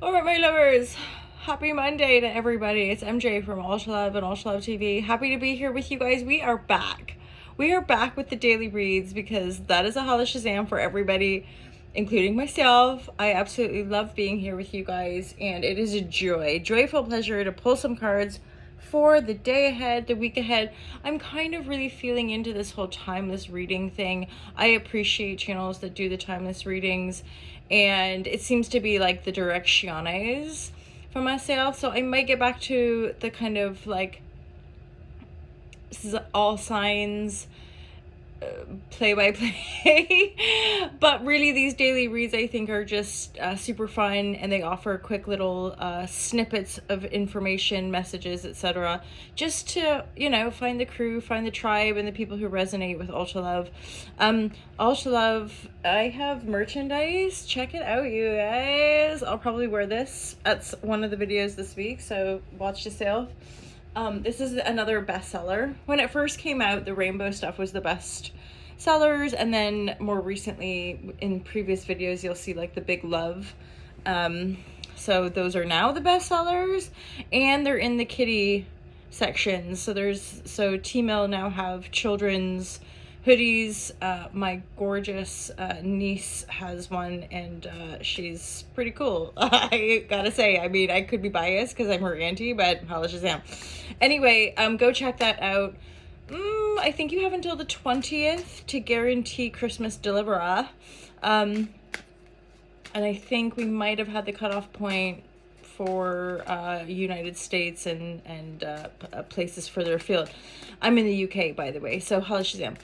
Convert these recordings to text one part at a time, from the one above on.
All right, my lovers. Happy Monday to everybody. It's MJ from Ultra Love and Ultra Love TV. Happy to be here with you guys. We are back. We are back with the daily reads because that is a Hala Shazam for everybody, including myself. I absolutely love being here with you guys, and it is a joyful pleasure to pull some cards for the day ahead, the week ahead. I'm kind of really feeling into this whole timeless reading thing. I appreciate channels that do the timeless readings, and it seems to be like the directiones for myself. So I might get back to the kind of like all signs play by play. But really, these daily reads I think are just super fun, and they offer quick little snippets of information, messages, etc., just to, you know, find the crew, find the tribe, and the people who resonate with Ultra Love. Ultra Love, I have merchandise. Check it out, you guys. I'll probably wear this at one of the videos this week, so watch yourself. This is another bestseller. When it first came out, the rainbow stuff was the best sellers, and then more recently in previous videos you'll see like the big love. So those are now the best sellers, and they're in the kitty sections. So Tmall now have children's hoodies. My gorgeous niece has one, and she's pretty cool. I gotta say, I mean, I could be biased because I'm her auntie, but holla Shazam. Anyway, go check that out. I think you have until the 20th to guarantee Christmas delivery. And I think we might have had the cutoff point for United States and places further afield. I'm in the UK, by the way, so holla Shazam.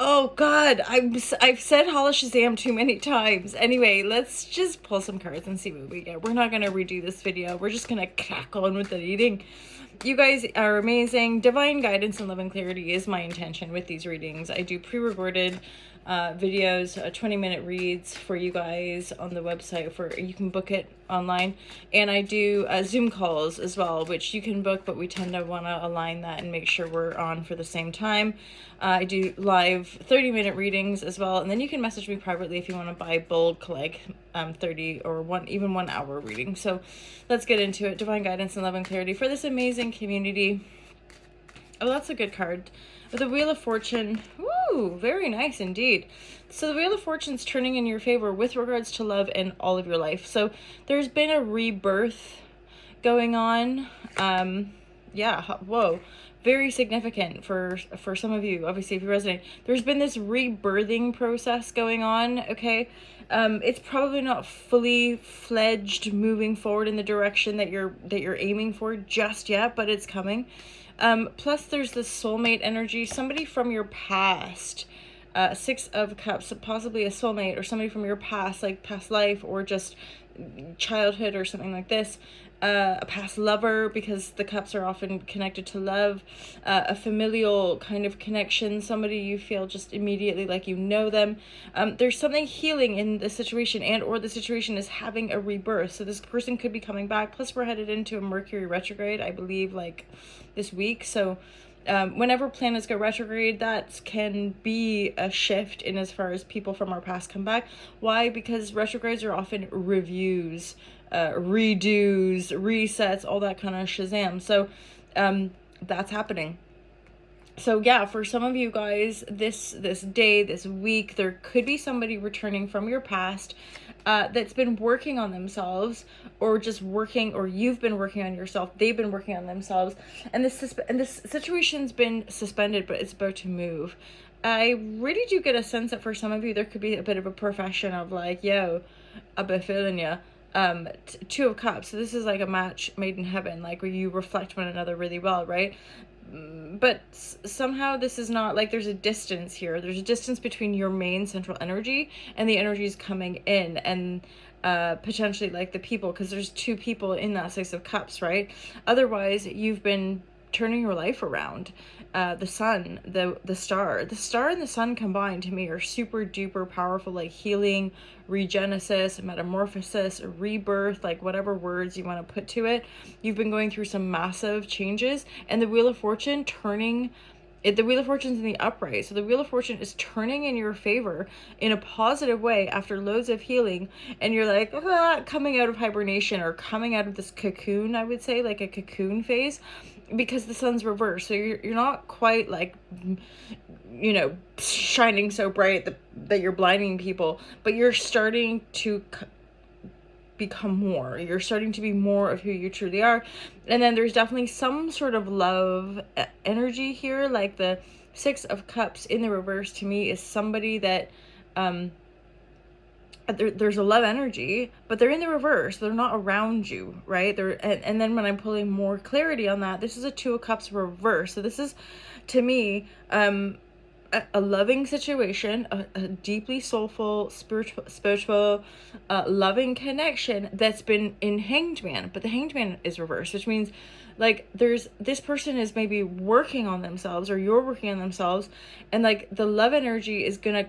Oh God, I've said holla Shazam too many times. Anyway, let's just pull some cards and see what we get. We're not gonna redo this video. We're just gonna crack on with the reading. You guys are amazing. Divine guidance and love and clarity is my intention with these readings. I do pre-recorded videos, 20-minute reads for you guys on the website. You can book it online, and I do Zoom calls as well, which you can book, but we tend to want to align that and make sure we're on for the same time. I do live 30-minute readings as well, and then you can message me privately if you want to buy bulk, like 30 or even 1 hour reading. So let's get into it. Divine guidance and love and clarity for this amazing community. Oh, that's a good card. The Wheel of Fortune. Woo, very nice indeed. So the Wheel of Fortune's turning in your favor with regards to love and all of your life. So there's been a rebirth going on. Yeah, whoa. Very significant for some of you, obviously, if you resonate. There's been this rebirthing process going on, okay? It's probably not fully fledged moving forward in the direction that you're aiming for just yet, but it's coming. Plus there's this soulmate energy, somebody from your past, 6 of Cups, possibly a soulmate or somebody from your past, like past life or just childhood or something like this. A past lover, because the cups are often connected to love, a familial kind of connection, somebody you feel just immediately like you know them. There's something healing in the situation, and or the situation is having a rebirth. So this person could be coming back. Plus we're headed into a Mercury retrograde, I believe, like this week. So whenever planets go retrograde, that can be a shift in as far as people from our past come back. Why? Because retrogrades are often reviews, redos, resets, all that kind of Shazam. So that's happening. So yeah, for some of you guys, this day, this week, there could be somebody returning from your past that's been working on themselves, or just working, or you've been working on yourself, they've been working on themselves, and this situation's been suspended, but it's about to move. I really do get a sense that for some of you, there could be a bit of a profession of like, yo, I've been feeling ya. 2 of Cups. So this is like a match made in heaven, like where you reflect one another really well, right? But somehow this is not like, there's a distance here. There's a distance between your main central energy and the energies coming in, and potentially like the people, because there's 2 people in that 6 of Cups, right? Otherwise, you've been turning your life around. The sun, the star and the sun combined to me are super duper powerful, like healing, regenesis, metamorphosis, rebirth, like whatever words you want to put to it. You've been going through some massive changes, and the Wheel of Fortune turning The Wheel of Fortune's in the upright. So the Wheel of Fortune is turning in your favor in a positive way after loads of healing. And you're like, coming out of hibernation or coming out of this cocoon, I would say, like a cocoon phase, because the sun's reversed. So you're not quite like, shining so bright that you're blinding people, but you're starting to become more. You're starting to be more of who you truly are. And then there's definitely some sort of love energy here. Like the Six of Cups in the reverse to me is somebody that there's a love energy, but they're in the reverse. They're not around you, right? And then when I'm pulling more clarity on that, this is a Two of Cups reverse. So this is, to me, a loving situation, a deeply soulful, spiritual, loving connection that's been in Hanged Man, but the Hanged Man is reversed, which means like this person is maybe working on themselves, or you're working on themselves, and like the love energy is gonna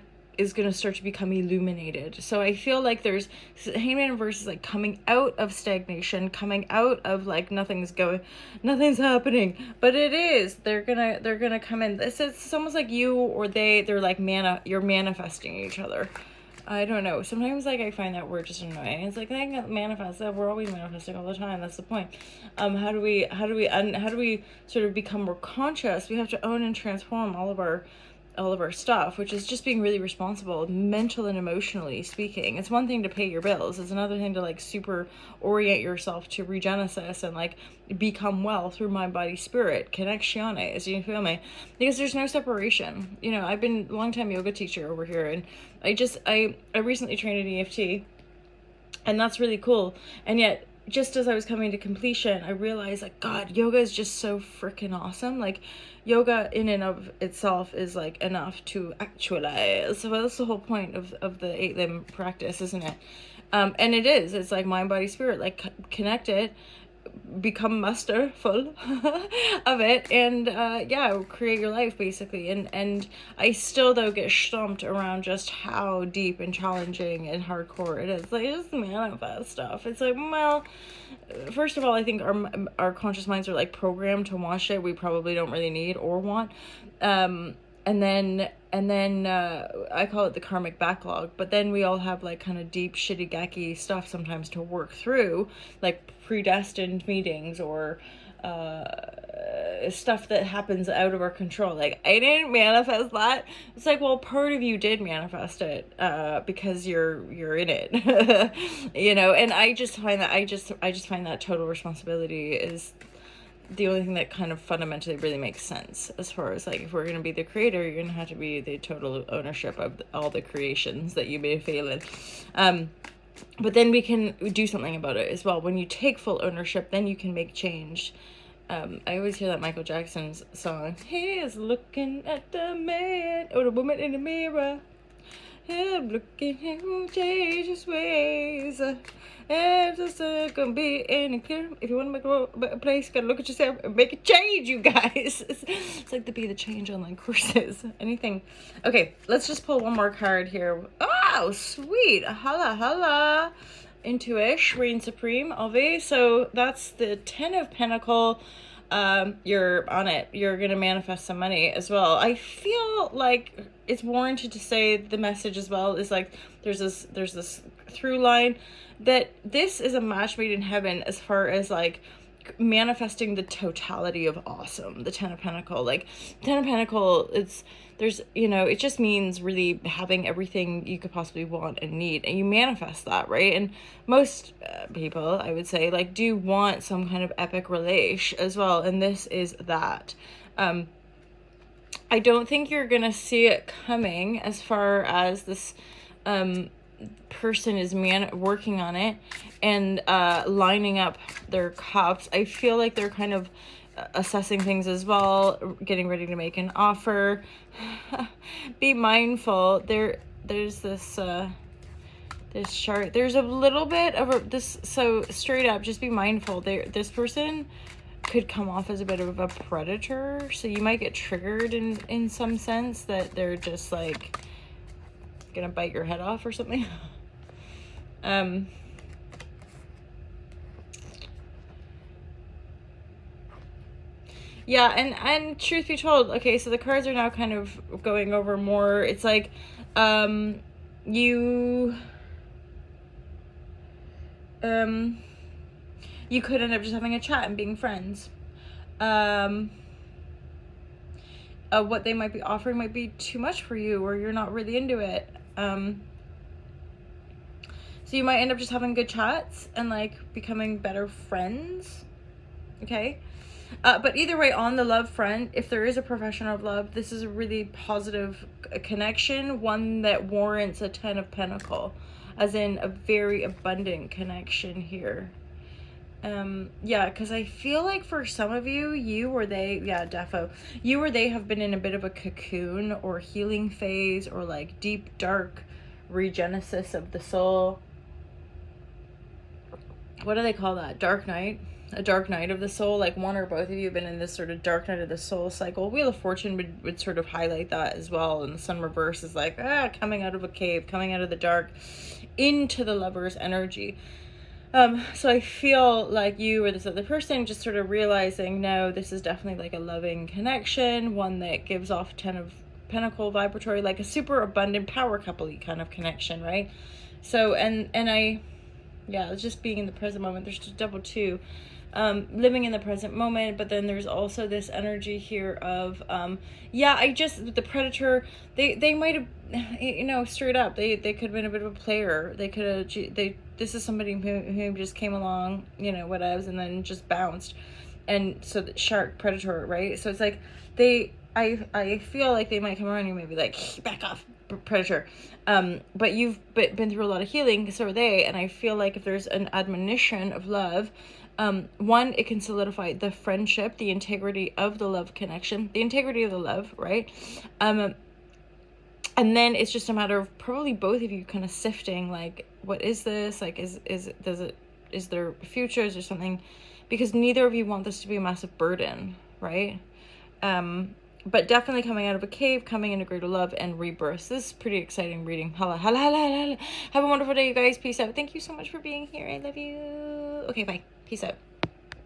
start to become illuminated. So I feel like there's Hangman versus like coming out of stagnation, coming out of like nothing's happening, but it is. They're gonna come in. It's almost like you or they're like you're manifesting each other. I don't know. Sometimes like I find that word just annoying. It's like, I can manifest that. We're always manifesting all the time. That's the point. How do we sort of become more conscious? We have to own and transform all of our stuff, which is just being really responsible, mental and emotionally speaking. It's one thing to pay your bills. It's another thing to like super orient yourself to regenesis and like become well through mind, body, spirit, connectiones, you feel me? Because there's no separation. I've been a long time yoga teacher over here, and I recently trained in EFT, and that's really cool. And yet, just as I was coming to completion, I realized like, God, yoga is just so freaking awesome. Like yoga in and of itself is like enough to actualize. So that's the whole point of the 8-limb practice, isn't it? And it's like mind, body, spirit, like connect it, become masterful of it, and create your life basically. And I still though get stumped around just how deep and challenging and hardcore it is. Like just manifest stuff. It's like, well, first of all, I think our conscious minds are like programmed to want shit we probably don't really need or want. And then I call it the karmic backlog. But then we all have like kind of deep shitty stuff sometimes to work through, like predestined meetings or stuff that happens out of our control. Like, I didn't manifest that. It's like, well, part of you did manifest it because you're in it. And I just find that I just find that total responsibility is the only thing that kind of fundamentally really makes sense, as far as like, if we're going to be the creator, you're going to have to be the total ownership of all the creations that you may fail in. But then we can do something about it as well. When you take full ownership, then you can make change. I always hear that Michael Jackson's song, he is looking at the man or the woman in the mirror. I'm looking at him change his ways. And just gonna be any clear. If you want to make a place, gotta look at yourself and make a change, you guys. It's like the Be the Change online courses. Anything. Okay, let's just pull one more card here. Oh, sweet. Holla. Intuish, Reign Supreme, Alve. So that's the 10 of Pentacle. You're on it. You're gonna manifest some money as well. I feel like it's warranted to say the message as well is like there's this through line that this is a match made in heaven as far as like manifesting the totality of awesome. The 10 of Pentacle, like 10 of Pentacle, it just means really having everything you could possibly want and need, and you manifest that, right? And most people, I would say, like do want some kind of epic relation as well, and this is that. I don't think you're gonna see it coming as far as this person is working on it and lining up their cups. I feel like they're kind of assessing things as well, getting ready to make an offer. Be mindful. There's this chart. There's a little bit of so straight up, just be mindful. This person could come off as a bit of a predator, so you might get triggered in some sense that they're just like gonna bite your head off or something. Yeah, and truth be told, okay, so the cards are now kind of going over more. It's like you you could end up just having a chat and being friends. What they might be offering might be too much for you, or you're not really into it. So you might end up just having good chats and like becoming better friends. Okay. But either way, on the love front, if there is a profession of love, this is a really positive connection, one that warrants a 10 of Pentacle, as in a very abundant connection here. Yeah, because I feel like for some of you, you or they, yeah, defo, you or they have been in a bit of a cocoon or healing phase, or like deep, dark regenesis of the soul. What do they call that? Dark night? A dark night of the soul? Like one or both of you have been in this sort of dark night of the soul cycle. Wheel of Fortune would sort of highlight that as well. And the Sun reverse is like, coming out of a cave, coming out of the dark into the lover's energy. So I feel like you or this other person just sort of realizing, no, this is definitely like a loving connection, one that gives off 10 of Pentacle vibratory, like a super abundant power couple-y kind of connection, right? So, and I, yeah, just being in the present moment. There's just double two. Living in the present moment, but then there's also this energy here of the predator, they might have, straight up, they could have been a bit of a player. They could have, this is somebody who just came along, whatevs, and then just bounced. And so the shark predator, right? So it's like I feel like they might come around you, maybe like, back off, predator. But you've been through a lot of healing, so are they. And I feel like if there's an admonition of love, one, it can solidify the friendship, the integrity of the love connection, the integrity of the love, right? And then it's just a matter of probably both of you kind of sifting, like, what is this? Like, is there future? Is there something? Because neither of you want this to be a massive burden, right? But definitely coming out of a cave, coming into greater love and rebirth. This is pretty exciting reading. Hala. Have a wonderful day, you guys. Peace out. Thank you so much for being here. I love you. Okay, bye. Peace out.